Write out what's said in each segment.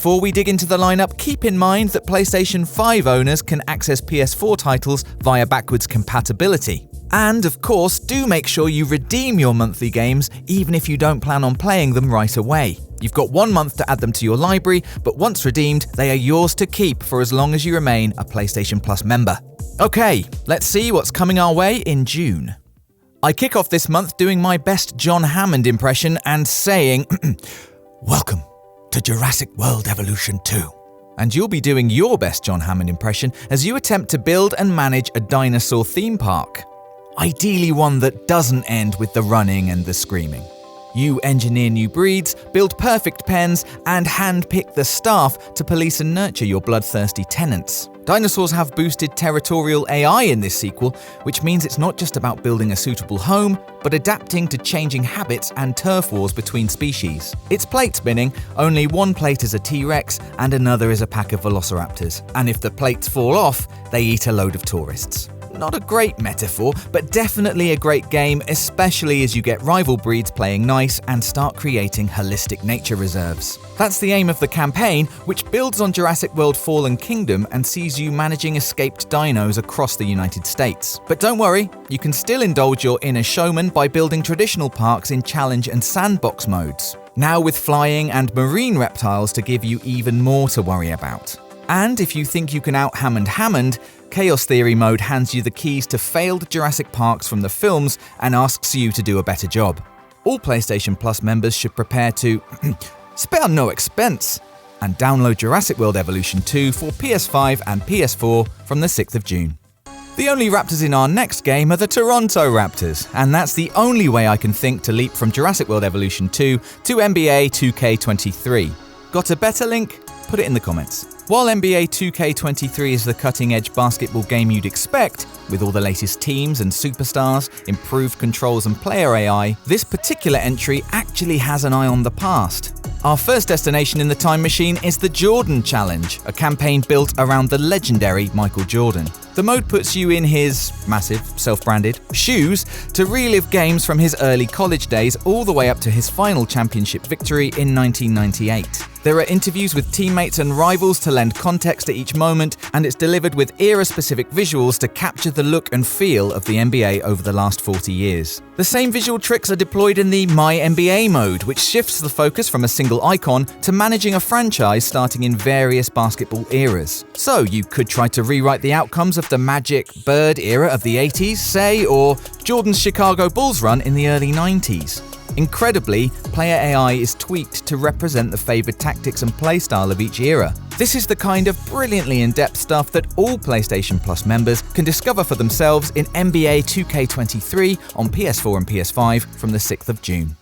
Before we dig into the lineup, keep in mind that PlayStation 5 owners can access PS4 titles via backwards compatibility. And, of course, do make sure you redeem your monthly games even if you don't plan on playing them right away. You've got 1 month to add them to your library, but once redeemed, they are yours to keep for as long as you remain a PlayStation Plus member. Okay, let's see what's coming our way in June. I kick off this month doing my best John Hammond impression and saying, "Welcome to Jurassic World Evolution 2. And you'll be doing your best John Hammond impression as you attempt to build and manage a dinosaur theme park. Ideally one that doesn't end with the running and the screaming. You engineer new breeds, build perfect pens, and handpick the staff to police and nurture your bloodthirsty tenants. Dinosaurs have boosted territorial AI in this sequel, which means it's not just about building a suitable home, but adapting to changing habits and turf wars between species. It's plate spinning, only one plate is a T-Rex and another is a pack of velociraptors, and if the plates fall off, they eat a load of tourists. Not a great metaphor, but definitely a great game, especially as you get rival breeds playing nice and start creating holistic nature reserves. That's the aim of the campaign, which builds on Jurassic World Fallen Kingdom and sees you managing escaped dinos across the United States. But don't worry, you can still indulge your inner showman by building traditional parks in challenge and sandbox modes, now with flying and marine reptiles to give you even more to worry about. And if you think you can out-Hammond, Chaos Theory mode hands you the keys to failed Jurassic Parks from the films and asks you to do a better job. All PlayStation Plus members should prepare to spare no expense and download Jurassic World Evolution 2 for PS5 and PS4 from the 6th of June. The only Raptors in our next game are the Toronto Raptors, and that's the only way I can think to leap from Jurassic World Evolution 2 to NBA 2K23. Got a better link? Put it in the comments. While NBA 2K23 is the cutting-edge basketball game you'd expect, with all the latest teams and superstars, improved controls and player AI, this particular entry actually has an eye on the past. Our first destination in the time machine is the Jordan Challenge, a campaign built around the legendary Michael Jordan. The mode puts you in his massive, self-branded shoes to relive games from his early college days all the way up to his final championship victory in 1998. There are interviews with teammates and rivals to lend context to each moment, and it's delivered with era-specific visuals to capture the look and feel of the NBA over the last 40 years. The same visual tricks are deployed in the My NBA mode, which shifts the focus from a single icon to managing a franchise starting in various basketball eras. So you could try to rewrite the outcomes of the Magic Bird era of the 80s, say, or Jordan's Chicago Bulls run in the early 90s. Incredibly, player AI is tweaked to represent the favoured tactics and playstyle of each era. This is the kind of brilliantly in-depth stuff that all PlayStation Plus members can discover for themselves in NBA 2K23 on PS4 and PS5 from the 6th of June.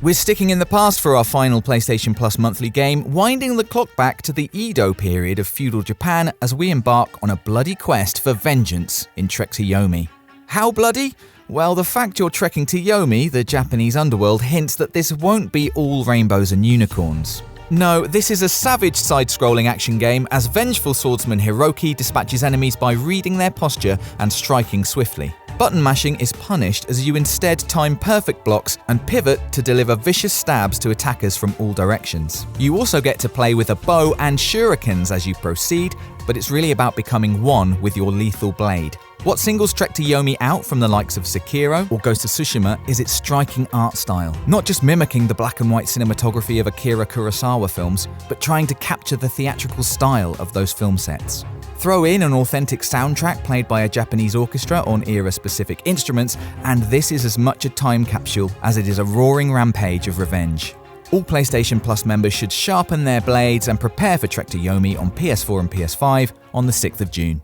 We're sticking in the past for our final PlayStation Plus monthly game, winding the clock back to the Edo period of feudal Japan as we embark on a bloody quest for vengeance in Trek to Yomi. How bloody? Well, the fact you're trekking to Yomi, the Japanese underworld, hints that this won't be all rainbows and unicorns. No, this is a savage side-scrolling action game as vengeful swordsman Hiroki dispatches enemies by reading their posture and striking swiftly. Button mashing is punished as you instead time perfect blocks and pivot to deliver vicious stabs to attackers from all directions. You also get to play with a bow and shurikens as you proceed, but it's really about becoming one with your lethal blade. What singles Trek to Yomi out from the likes of Sekiro or Ghost of Tsushima is its striking art style. Not just mimicking the black and white cinematography of Akira Kurosawa films, but trying to capture the theatrical style of those film sets. Throw in an authentic soundtrack played by a Japanese orchestra on era-specific instruments, and this is as much a time capsule as it is a roaring rampage of revenge. All PlayStation Plus members should sharpen their blades and prepare for Trek to Yomi on PS4 and PS5 on the 6th of June.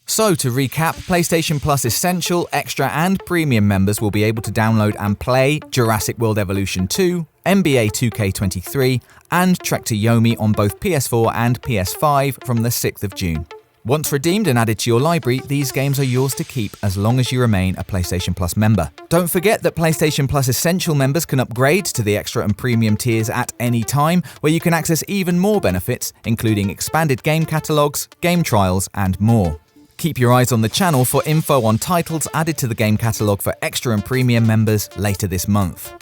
So to recap, PlayStation Plus Essential, Extra and Premium members will be able to download and play Jurassic World Evolution 2, NBA 2K23 and Trek to Yomi on both PS4 and PS5 from the 6th of June. Once redeemed and added to your library, these games are yours to keep as long as you remain a PlayStation Plus member. Don't forget that PlayStation Plus Essential members can upgrade to the Extra and Premium tiers at any time, where you can access even more benefits, including expanded game catalogues, game trials and more. Keep your eyes on the channel for info on titles added to the game catalogue for Extra and Premium members later this month.